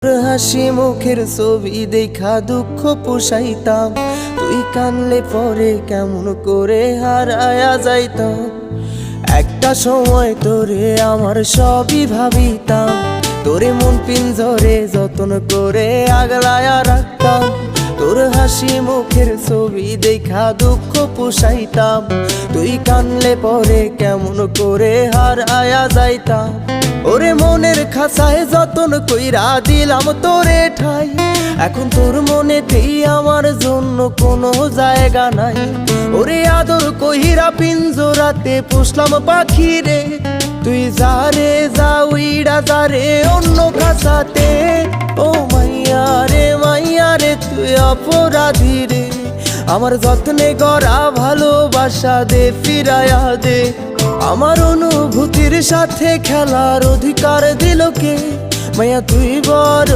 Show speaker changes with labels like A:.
A: হাসি মুখের ছবি দেখা দুঃখ পোষাইতাম, তুই কানলে পরে কেমন করে হারায়া যাইতাম। একটা সময় তোরে আমার সবই ভাবিতাম, তোরে মন পিঞ্জরে যতন করে আগলায়া রাখতাম। তোর হাসি মুখের ছবি দেখা দুঃখ পোষাইতাম, তুই কানলে পরে কেমন করে হারায়া যাইতাম। ওরে মনের খাঁচায় যতন কইরা দিলাম তোরে ঠাই, এখন তোর মনেতেই আমার জন্য কোনো জায়গা নাই। ওরে আদর কইরা পিঞ্জরাতে পুষলাম পাখি রে, তুই যারে যা উইড়া যারে অন্য খাঁচাতে। ও মাইয়া রে তুই অপরাধী রে, আমার যত্নে গড়া ভালোবাসা দে ফিরায়া দে। আমার অনুভূতির সাথে খেলার অধিকার দিল কে? মাইয়া তুই বড়